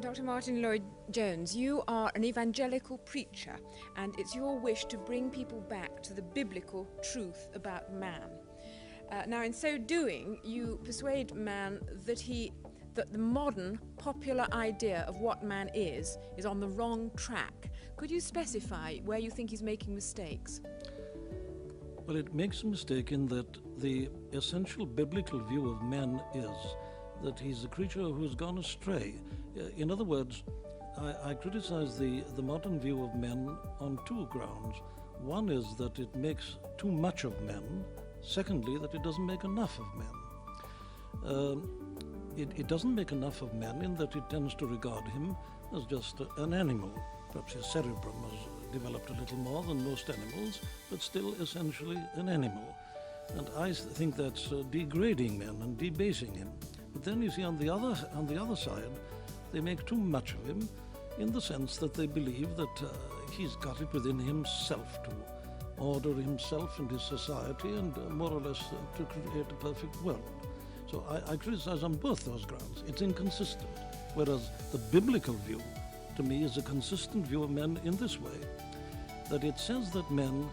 Dr. Martin-Lloyd-Jones, you are an evangelical preacher, and it's your wish to bring people back to the biblical truth about man. Now, in so doing, you persuade man that the modern popular idea of what man is on the wrong track. Could you specify where you think he's making mistakes? Well, it makes a mistake in that the essential biblical view of man is that he's a creature who's gone astray. In other words, I criticize the modern view of men on two grounds. One is that it makes too much of men. Secondly, that it doesn't make enough of men. It doesn't make enough of man in that it tends to regard him as just an animal. Perhaps his cerebrum has developed a little more than most animals, but still essentially an animal. And I think that's degrading man and debasing him. But then you see on the other side, they make too much of him in the sense that they believe that he's got it within himself to order himself and his society and more or less to create a perfect world. So I criticize on both those grounds. It's inconsistent, whereas the biblical view, to me, is a consistent view of men in this way, that it says that man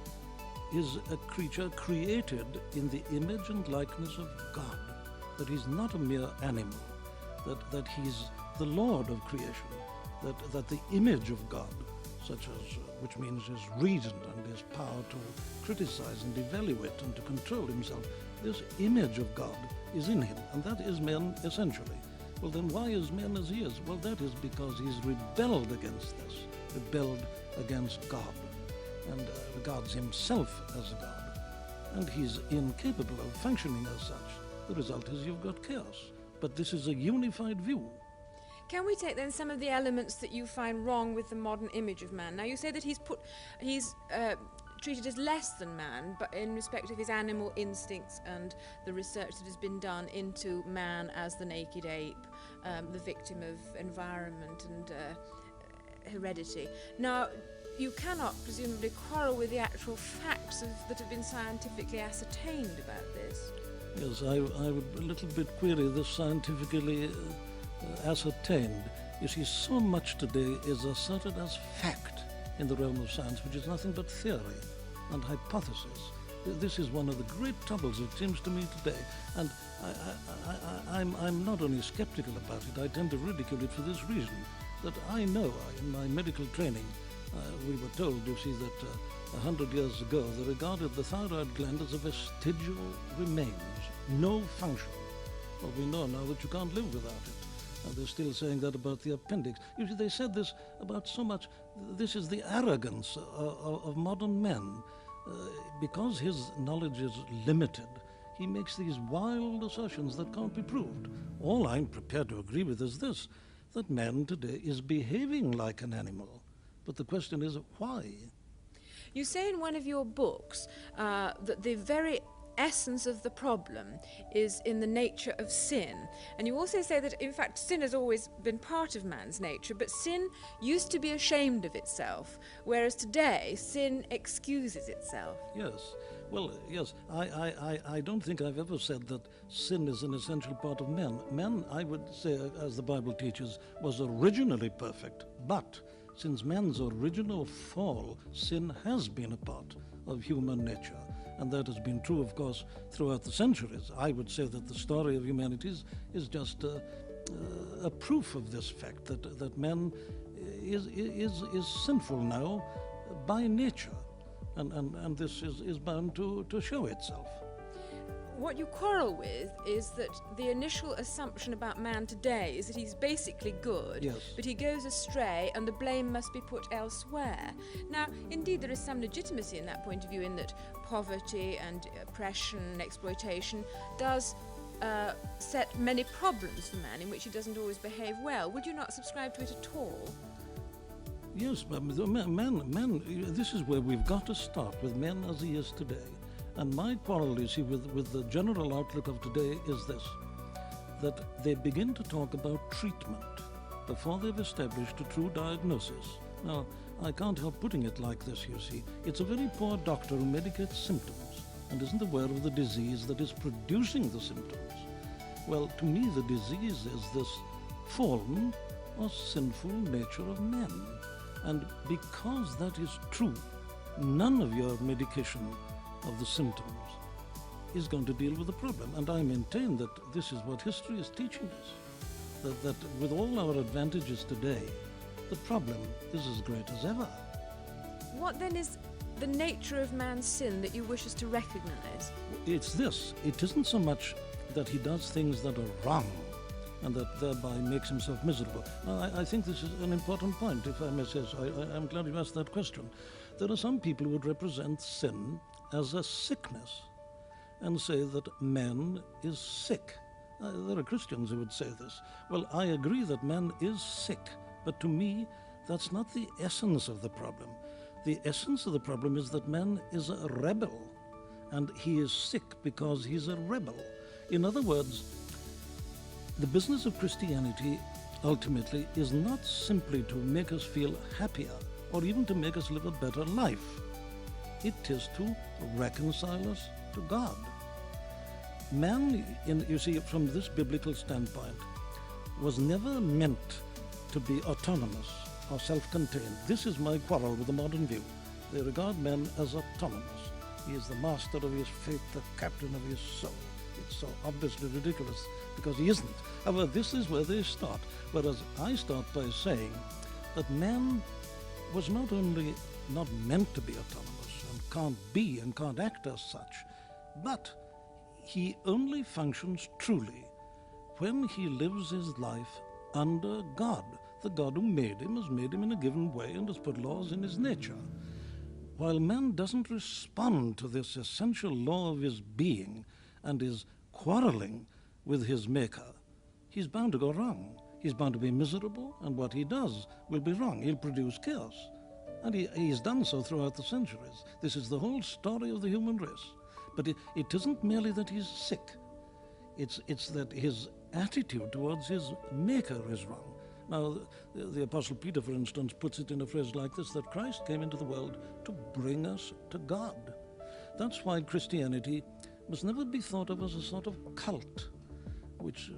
is a creature created in the image and likeness of God, that he's not a mere animal, that he's the Lord of creation, that the image of God, such as, which means his reason and his power to criticize and evaluate and to control himself, this image of God is in him, and that is man essentially. Well, then why is man as he is? Well, that is because he's rebelled against this, rebelled against God, and regards himself as a God. And he's incapable of functioning as such. The result is you've got chaos. But this is a unified view. Can we take then some of the elements that you find wrong with the modern image of man? Now, you say that he's treated as less than man, but in respect of his animal instincts and the research that has been done into man as the naked ape, the victim of environment and heredity. Now, you cannot presumably quarrel with the actual facts that have been scientifically ascertained about this. Yes, I would a little bit query this scientifically ascertained. You see, so much today is asserted as fact in the realm of science, which is nothing but theory and hypothesis. This is one of the great troubles, it seems to me, today. And I'm not only skeptical about it, I tend to ridicule it for this reason, that I know in my medical training, we were told, you see, that 100 years ago they regarded the thyroid gland as a vestigial remains, no function. Well, we know now that you can't live without it. And they're still saying that about the appendix. You see, they said this about so much. This is the arrogance of modern men. Because his knowledge is limited, he makes these wild assertions that can't be proved. All I'm prepared to agree with is this, that man today is behaving like an animal. But the question is, why? You say in one of your books that the very essence of the problem is in the nature of sin. And you also say that, in fact, sin has always been part of man's nature, but sin used to be ashamed of itself, whereas today sin excuses itself. Yes. Well, yes, I don't think I've ever said that sin is an essential part of man. Man, I would say, as the Bible teaches, was originally perfect, but since man's original fall, sin has been a part of human nature. And that has been true, of course, throughout the centuries. I would say that the story of humanity is just a proof of this fact, that man is sinful now by nature. And this is bound to show itself. What you quarrel with is that the initial assumption about man today is that he's basically good, yes, but he goes astray and the blame must be put elsewhere. Now, indeed, there is some legitimacy in that point of view, in that poverty and oppression and exploitation does set many problems for man in which he doesn't always behave well. Would you not subscribe to it at all? Yes, man, this is where we've got to start, with men as he is today. And my quarrel, you see, with the general outlook of today is this, that they begin to talk about treatment before they've established a true diagnosis. Now, I can't help putting it like this, you see. It's a very poor doctor who medicates symptoms and isn't aware of the disease that is producing the symptoms. Well, to me, the disease is this fallen, or sinful nature of men. And because that is true, none of your medication of the symptoms is going to deal with the problem. And I maintain that this is what history is teaching us, that with all our advantages today, the problem is as great as ever. What then is the nature of man's sin that you wish us to recognize? It's this. It isn't so much that he does things that are wrong and that thereby makes himself miserable. Now, I think this is an important point, if I may say so. I'm glad you asked that question. There are some people who would represent sin as a sickness and say that man is sick. There are Christians who would say this. Well, I agree that man is sick, but to me, that's not the essence of the problem. The essence of the problem is that man is a rebel, and he is sick because he's a rebel. In other words, the business of Christianity ultimately is not simply to make us feel happier or even to make us live a better life. It is to reconcile us to God. Man, you see, from this biblical standpoint, was never meant to be autonomous or self-contained. This is my quarrel with the modern view. They regard man as autonomous. He is the master of his fate, the captain of his soul. It's so obviously ridiculous because he isn't. However, this is where they start. Whereas I start by saying that man was not only not meant to be autonomous and can't be and can't act as such, but he only functions truly when he lives his life under God. The God who made him has made him in a given way and has put laws in his nature. While man doesn't respond to this essential law of his being and is quarreling with his maker, he's bound to go wrong. He's bound to be miserable, and what he does will be wrong. He'll produce chaos. And he's done so throughout the centuries. This is the whole story of the human race. But it isn't merely that he's sick. It's that his attitude towards his maker is wrong. Now, the Apostle Peter, for instance, puts it in a phrase like this, that Christ came into the world to bring us to God. That's why Christianity must never be thought of as a sort of cult, which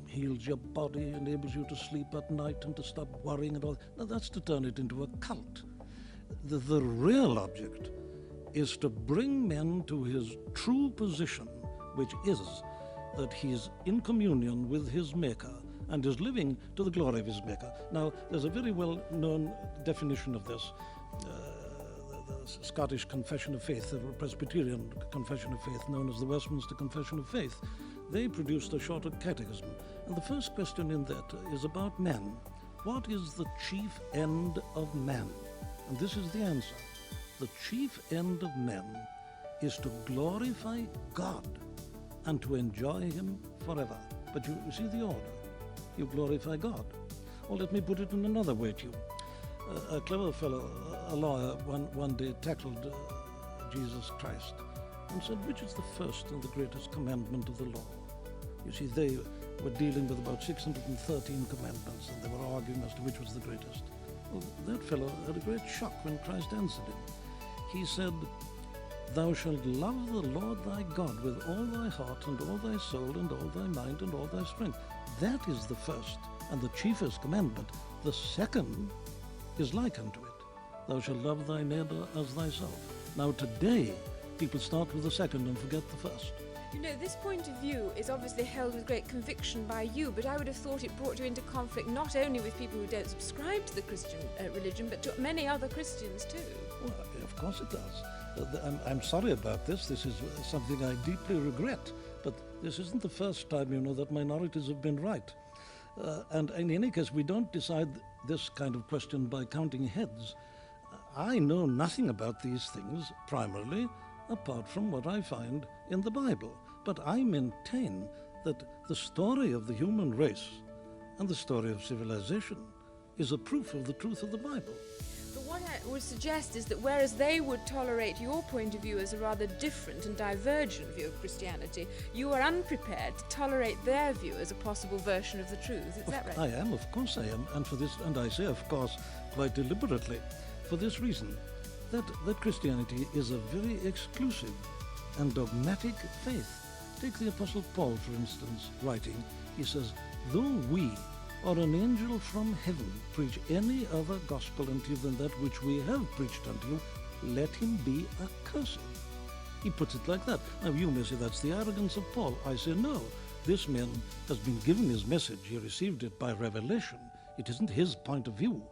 heals your body, enables you to sleep at night and to stop worrying and all. Now, that's to turn it into a cult. The real object is to bring man to his true position, which is that he's in communion with his Maker and is living to the glory of his Maker. Now, there's a very well-known definition of this. The Scottish Confession of Faith, the Presbyterian Confession of Faith, known as the Westminster Confession of Faith, they produced a shorter catechism. And the first question in that is about man. What is the chief end of man? And this is the answer. The chief end of man is to glorify God and to enjoy him forever. But you see the order. You glorify God. Or let me put it in another way to you. A clever fellow, a lawyer, one day tackled Jesus Christ and said, which is the first and the greatest commandment of the law? You see, they were dealing with about 613 commandments, and they were arguing as to which was the greatest. Well, that fellow had a great shock when Christ answered him. He said, thou shalt love the Lord thy God with all thy heart and all thy soul and all thy mind and all thy strength. That is the first and the chiefest commandment. The second is like unto it. Thou shalt love thy neighbor as thyself. Now today, people start with the second and forget the first. You know, this point of view is obviously held with great conviction by you, but I would have thought it brought you into conflict not only with people who don't subscribe to the Christian religion, but to many other Christians too. Well, of course it does. I'm sorry about this. This is something I deeply regret. But this isn't the first time, you know, that minorities have been right. And in any case, we don't decide this kind of question by counting heads. I know nothing about these things, primarily, apart from what I find in the Bible. But I maintain that the story of the human race and the story of civilization is a proof of the truth of the Bible. But what I would suggest is that whereas they would tolerate your point of view as a rather different and divergent view of Christianity, you are unprepared to tolerate their view as a possible version of the truth. Is that right? I am, of course I am. And for this, and I say, of course, quite deliberately, for this reason, that Christianity is a very exclusive and dogmatic faith. Take the Apostle Paul, for instance, writing. He says, though we or an angel from heaven preach any other gospel unto you than that which we have preached unto you, let him be accursed. He puts it like that. Now you may say that's the arrogance of Paul. I say no. This man has been given his message. He received it by revelation. It isn't his point of view.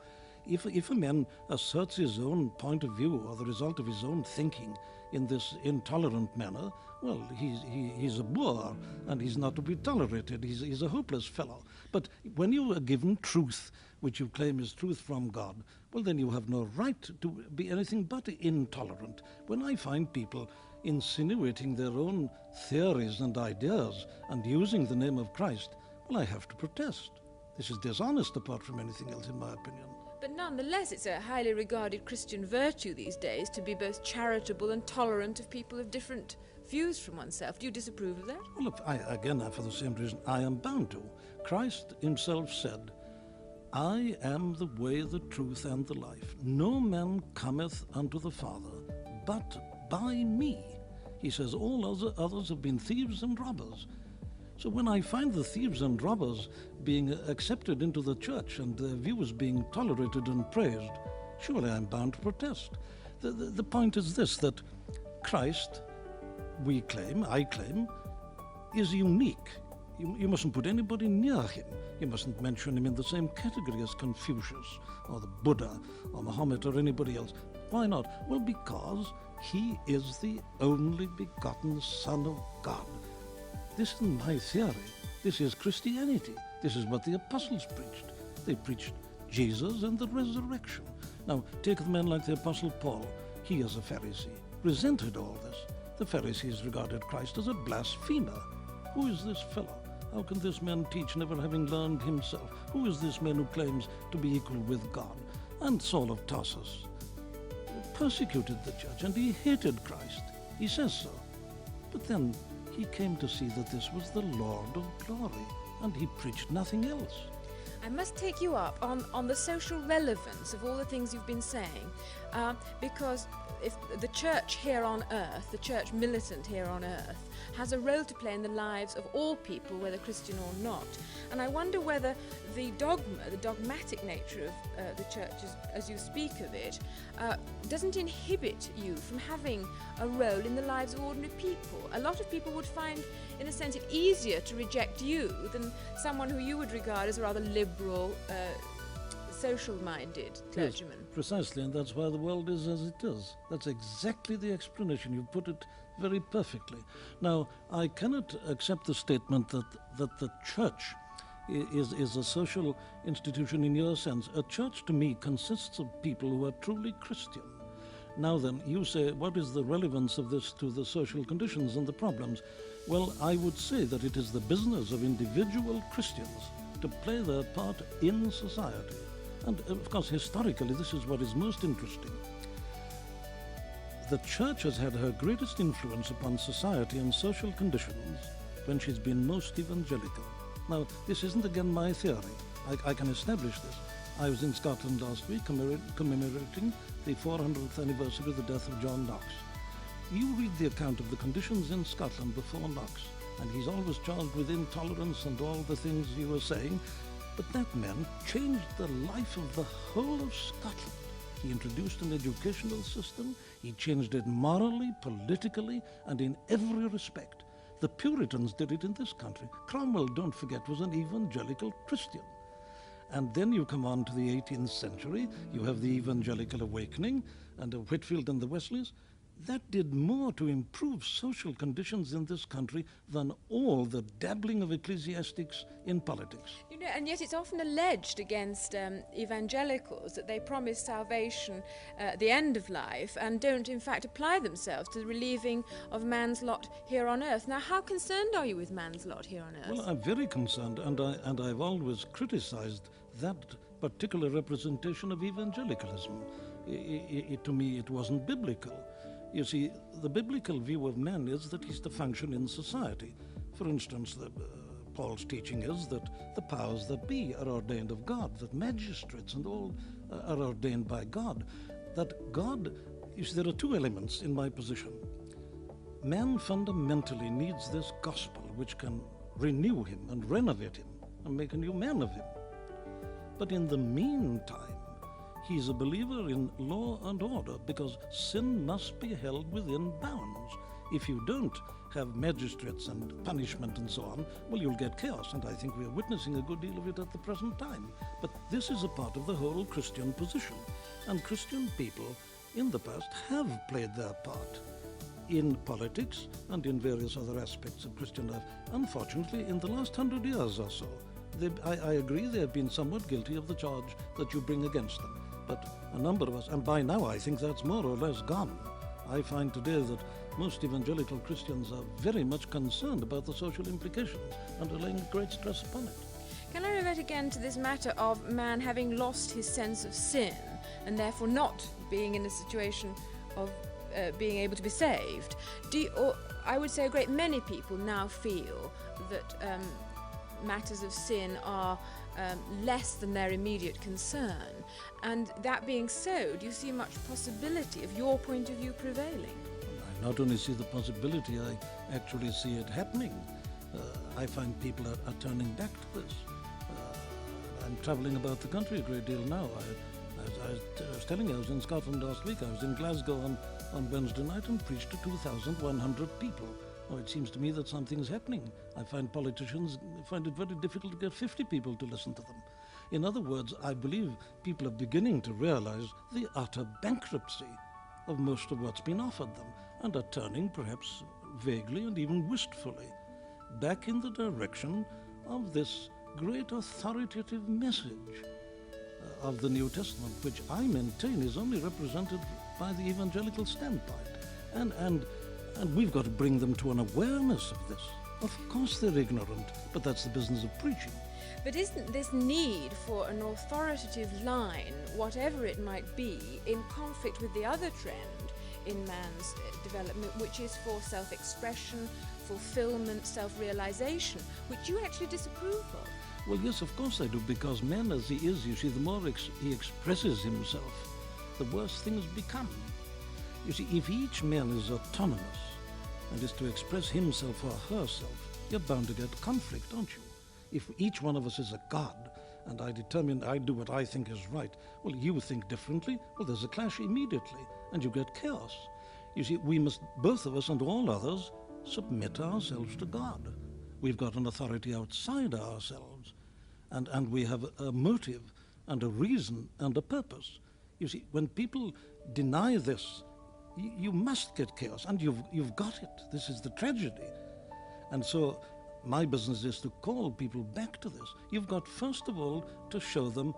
If a man asserts his own point of view or the result of his own thinking in this intolerant manner, well, he's a boor and he's not to be tolerated. He's a hopeless fellow. But when you are given truth, which you claim is truth from God, well, then you have no right to be anything but intolerant. When I find people insinuating their own theories and ideas and using the name of Christ, well, I have to protest. This is dishonest apart from anything else, in my opinion. But nonetheless, it's a highly regarded Christian virtue these days to be both charitable and tolerant of people of different views from oneself. Do you disapprove of that? Well, look, again, for the same reason, I am bound to. Christ himself said, I am the way, the truth, and the life. No man cometh unto the Father but by me. He says, all others have been thieves and robbers. So when I find the thieves and robbers being accepted into the church and their views being tolerated and praised, surely I'm bound to protest. The point is this, that Christ, I claim, is unique. You mustn't put anybody near him. You mustn't mention him in the same category as Confucius or the Buddha or Muhammad or anybody else. Why not? Well, because he is the only begotten Son of God. This isn't my theory. This is Christianity. This is what the apostles preached. They preached Jesus and the resurrection. Now, take a man like the Apostle Paul. He, as a Pharisee, resented all this. The Pharisees regarded Christ as a blasphemer. Who is this fellow? How can this man teach, never having learned himself? Who is this man who claims to be equal with God? And Saul of Tarsus persecuted the church, and he hated Christ. He says so. But then he came to see that this was the Lord of glory, and he preached nothing else. I must take you up on the social relevance of all the things you've been saying, because if the church here on earth, the church militant here on earth, has a role to play in the lives of all people, whether Christian or not. And I wonder whether the dogmatic nature of the church, as you speak of it, doesn't inhibit you from having a role in the lives of ordinary people. A lot of people would find, in a sense, it easier to reject you than someone who you would regard as a rather liberal, social-minded clergyman. Yes, precisely, and that's why the world is as it is. That's exactly the explanation. You put it very perfectly. Now, I cannot accept the statement that the church is a social institution in your sense. A church, to me, consists of people who are truly Christian. Now then, you say, what is the relevance of this to the social conditions and the problems? Well, I would say that it is the business of individual Christians to play their part in society. And of course, historically, this is what is most interesting. The church has had her greatest influence upon society and social conditions when she's been most evangelical. Now, this isn't again my theory. I can establish this. I was in Scotland last week commemorating the 400th anniversary of the death of John Knox. You read the account of the conditions in Scotland before Knox, and he's always charged with intolerance and all the things you were saying, but that man changed the life of the whole of Scotland. He introduced an educational system. He changed it morally, politically, and in every respect. The Puritans did it in this country. Cromwell, don't forget, was an evangelical Christian. And then you come on to the 18th century. You have the Evangelical Awakening and Whitfield and the Wesleys. That did more to improve social conditions in this country than all the dabbling of ecclesiastics in politics. You know, and yet it's often alleged against evangelicals that they promise salvation at the end of life and don't in fact apply themselves to the relieving of man's lot here on earth. Now, how concerned are you with man's lot here on earth? Well, I'm very concerned, and I've always criticized that particular representation of evangelicalism. To me, it wasn't biblical. You see, the biblical view of man is that he's to function in society. For instance, Paul's teaching is that the powers that be are ordained of God, that magistrates and all are ordained by God. That God, you see, there are two elements in my position. Man fundamentally needs this gospel which can renew him and renovate him and make a new man of him. But in the meantime, he's a believer in law and order, because sin must be held within bounds. If you don't have magistrates and punishment and so on, well, you'll get chaos, and I think we are witnessing a good deal of it at the present time. But this is a part of the whole Christian position, and Christian people in the past have played their part in politics and in various other aspects of Christian life. Unfortunately, in the last 100 years or so, I agree they have been somewhat guilty of the charge that you bring against them. But a number of us, and by now I think that's more or less gone. I find today that most evangelical Christians are very much concerned about the social implications and are laying great stress upon it. Can I revert again to this matter of man having lost his sense of sin and therefore not being in a situation of being able to be saved? Or I would say a great many people now feel that matters of sin are less than their immediate concern. And that being so, do you see much possibility of your point of view prevailing? I not only see the possibility, I actually see it happening. I find people are turning back to this. I'm travelling about the country a great deal now. I was telling you, I was in Scotland last week. I was in Glasgow on Wednesday night and preached to 2,100 people. Oh, it seems to me that something's happening. I find politicians find it very difficult to get 50 people to listen to them. In other words, I believe people are beginning to realize the utter bankruptcy of most of what's been offered them, and are turning, perhaps vaguely and even wistfully, back in the direction of this great authoritative message of the New Testament, which I maintain is only represented by the evangelical standpoint. And we've got to bring them to an awareness of this. Of course they're ignorant, but that's the business of preaching. But isn't this need for an authoritative line, whatever it might be, in conflict with the other trend in man's development, which is for self-expression, fulfillment, self-realization, which you actually disapprove of? Well, yes, of course I do, because man as he is, you see, the more he expresses himself, the worse things become. You see, if each man is autonomous and is to express himself or herself, you're bound to get conflict, aren't you? If each one of us is a god, and I do what I think is right, well, you think differently, well, there's a clash immediately, and you get chaos. You see, we must, both of us and all others, submit ourselves to God. We've got an authority outside ourselves, and we have a motive and a reason and a purpose. You see, when people deny this, you must get chaos, and you've got it. This is the tragedy. And so my business is to call people back to this. You've got, first of all, to show them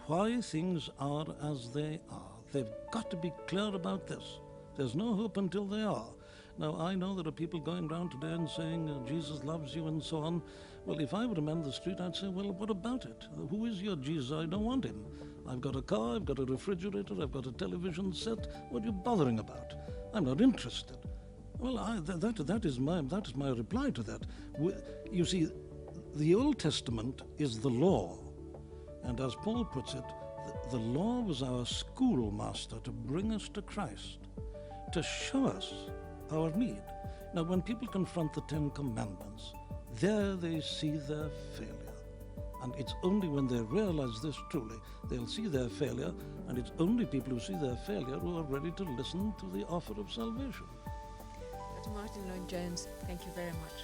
why things are as they are. They've got to be clear about this. There's no hope until they are. Now, I know there are people going around today and saying, Jesus loves you and so on. Well, if I were a man in the street, I'd say, well, what about it? Who is your Jesus? I don't want him. I've got a car, I've got a refrigerator, I've got a television set. What are you bothering about? I'm not interested. Well, that is my reply to that. You see, the Old Testament is the law. And as Paul puts it, the law was our schoolmaster to bring us to Christ, to show us our need. Now, when people confront the Ten Commandments, there they see their failure. And it's only when they realize this truly, they'll see their failure, and it's only people who see their failure who are ready to listen to the offer of salvation. Dr. Martin Lloyd-Jones, thank you very much.